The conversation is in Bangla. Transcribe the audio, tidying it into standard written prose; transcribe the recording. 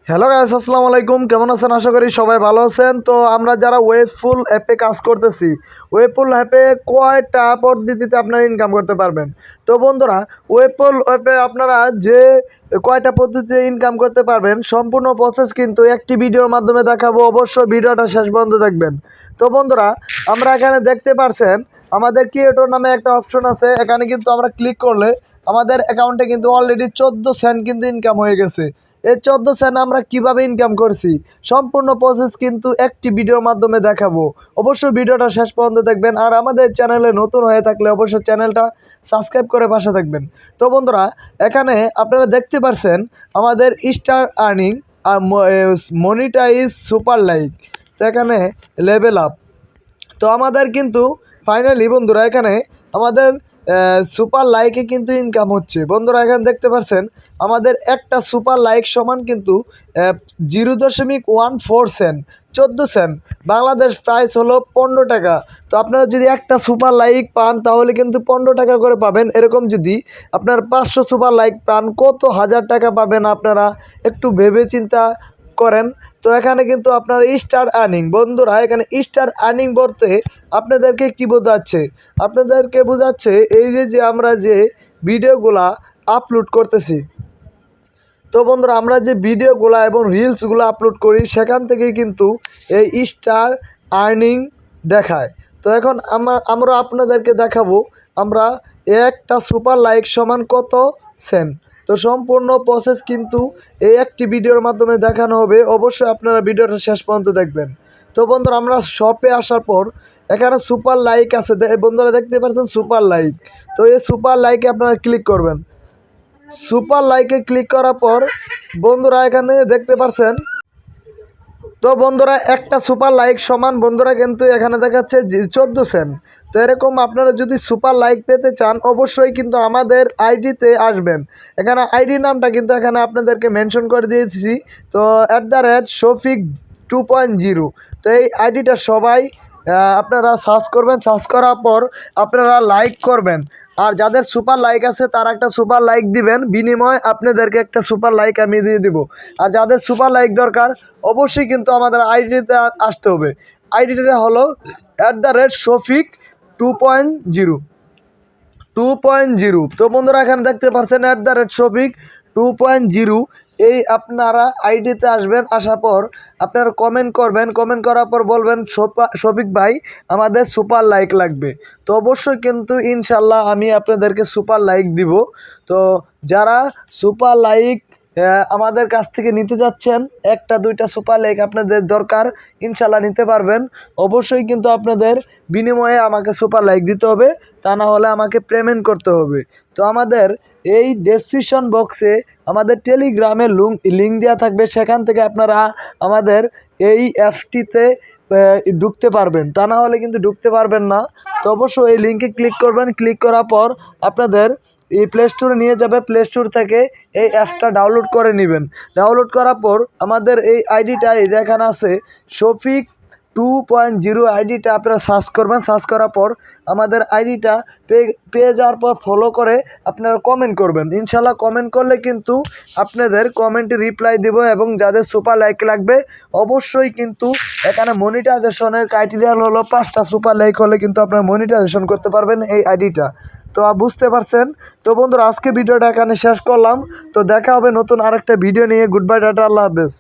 হ্যালো গাইস, আসসালামু আলাইকুম। কেমন আছেন? আশা করি সবাই ভালো আছেন। তো আমরা যারা ওয়েবফুল অ্যাপে কাজ করতেছি, ওয়েবফুল অ্যাপে কয়টা পদ্ধতিতে আপনারা ইনকাম করতে পারবেন। তো বন্ধুরা, ওয়েবফুল অ্যাপে আপনারা যে কয়টা পদ্ধতিতে ইনকাম করতে পারবেন সম্পূর্ণ প্রসেস কিন্তু একটি ভিডিওর মাধ্যমে দেখাবো। অবশ্যই ভিডিওটা শেষ পর্যন্ত দেখবেন। তো বন্ধুরা, আমরা এখানে দেখতে পাচ্ছেন আমাদের ক্রিয়েটর নামে একটা অপশন আছে। এখানে কিন্তু আমরা ক্লিক করলে আমাদের অ্যাকাউন্টে কিন্তু অলরেডি 14 সেন্ট কিন্তু ইনকাম হয়ে গেছে। এই 14 সেন্ট আমরা কিভাবে ইনকাম করছি সম্পূর্ণ প্রসেস কিন্তু একটি ভিডিওর মাধ্যমে দেখাবো। অবশ্যই ভিডিওটা শেষ পর্যন্ত দেখবেন। আর আমাদের চ্যানেলে নতুন হয়ে থাকলে অবশ্যই চ্যানেলটা সাবস্ক্রাইব করে পাশে থাকবেন। তো বন্ধুরা, এখানে আপনারা দেখতে পাচ্ছেন আমাদের স্টার আর্নিং আর মনিটাইজ সুপার লাইক। তো এখানে লেভেল আপ। তো আমাদের কিন্তু ফাইনালি বন্ধুরা এখানে আমাদের সুপার লাইকে কিন্তু ইনকাম হচ্ছে। বন্ধুরা এখানে দেখতে পাচ্ছেন আমাদের একটা সুপার লাইক সমান কিন্তু 0.14 সেন্ট, 14 সেন্ট। বাংলাদেশ প্রাইস হলো 15 টাকা। তো আপনারা যদি একটা সুপার লাইক পান তাহলে কিন্তু 15 টাকা করে পাবেন। এরকম যদি আপনার 500 সুপার লাইক পান কত হাজার টাকা পাবেন আপনারা একটু ভেবে চিন্তা করেন। তো এখানে কিন্তু আপনার স্টার আর্নিং। বন্ধুরা এখানে স্টার আর্নিং বলতে আপনাদেরকে কি বোঝাচ্ছে? আপনাদেরকে বোঝাচ্ছে এই যে আমরা যে ভিডিওগুলা আপলোড করতেছি। তো বন্ধুরা, আমরা যে ভিডিওগুলো এবং রিলসগুলো আপলোড করি সেখান থেকে কিন্তু এই স্টার আর্নিং দেখায়। তো এখন আমরা আপনাদেরকে দেখাবো আমরা একটা সুপার লাইক সমান কত সেন্ট। তো সম্পূর্ণ প্রসেস কিন্তু এই একটি ভিডিওর মাধ্যমে দেখানো হবে। অবশ্যই আপনারা ভিডিওটা শেষ পর্যন্ত দেখবেন। তো বন্ধুরা, আমরা শপে আসার পর এখানে সুপার লাইক আছে। বন্ধুরা দেখতে পাচ্ছেন সুপার লাইক। তো এই সুপার লাইকে আপনারা ক্লিক করবেন। সুপার লাইকে ক্লিক করার পর বন্ধুরা এখানে দেখতে পাচ্ছেন। তো বন্ধুরা একটা সুপার লাইক সমান বন্ধুরা কিন্তু এখানে দেখাচ্ছে 14 সেন্ট। তো এরকম আপনারা যদি সুপার লাইক পেতে চান অবশ্যই কিন্তু আমাদের আইডিতে আসবেন। এখানে আইডি নামটা কিন্তু এখানে আপনাদেরকে মেনশন করে দিয়েছি। তো @শফিক 2.0। তো এই আইডিটা সবাই আপনারা সার্চ করবেন। সার্চ করার পর আপনারা লাইক করবেন। আর যাদের সুপার লাইক আছে তারা একটা সুপার লাইক দিবেন, বিনিময়ে আপনাদেরকে একটা সুপার লাইক আমি দিয়ে দিব। আর যাদের সুপার লাইক দরকার অবশ্যই কিন্তু আমাদের আইডিতে আসতে হবে। আইডিটা হলো @শফিক 2.0। তো বন্ধুরা এখানে দেখতে পাচ্ছেন @শফিক 2.0। এই আপনারা আইডিতে আসবেন। আসার পর আপনারা কমেন্ট করবেন। কমেন্ট করার পর বলবেন শফিক ভাই আমাদের সুপার লাইক লাগবে। তো অবশ্যই কিন্তু ইনশাল্লাহ আমি আপনাদেরকে সুপার লাইক দিব। তো যারা সুপার লাইক আমাদের কাছ থেকে নিতে যাচ্ছেন, একটা দুইটা সুপার লাইক আপনাদের দরকার, ইনশাল্লাহ নিতে পারবেন। অবশ্যই কিন্তু আপনাদের বিনিময়ে আমাকে সুপার লাইক দিতে হবে, তা না হলে আমাকে পেমেন্ট করতে হবে। তো আমাদের এই ডেসক্রিপশন বক্সে আমাদের টেলিগ্রামের লিঙ্ক দেওয়া থাকবে। সেখান থেকে আপনারা আমাদের এই অ্যাপটিতে ঢুকতে পারবেন, তা না হলে কিন্তু ঢুকতে পারবেন না। তো অবশ্যই এই লিঙ্কে ক্লিক করবেন। ক্লিক করার পর আপনাদের এই প্লে স্টোরে নিয়ে যাবে। প্লে স্টোর থেকে এই অ্যাপটা ডাউনলোড করে নেবেন। ডাউনলোড করার পর আমাদের এই আইডিটা এখানে আছে শফিক 2.0 আইডিটা আপনারা সার্চ করবেন। সার্চ করার পর আমাদের আইডিটা পেয়ে যাওয়ার পর ফলো করে আপনারা কমেন্ট করবেন। ইনশাল্লাহ কমেন্ট করলে কিন্তু আপনাদের কমেন্টে রিপ্লাই দেব। এবং যাদের সুপার লাইক লাগবে অবশ্যই কিন্তু এখানে মনিটাইজেশনের ক্রাইটেরিয়া হলো 5টা সুপার লাইক হলে কিন্তু আপনারা মনিটাইজেশন করতে পারবেন এই আইডিটা। তো বুঝতে পারছেন। তো বন্ধুরা, আজকে ভিডিওটা এখানে শেষ করলাম। তো দেখা হবে নতুন আরেকটা ভিডিও নিয়ে। গুড বাই, টাটা, আল্লাহ হাফেজ।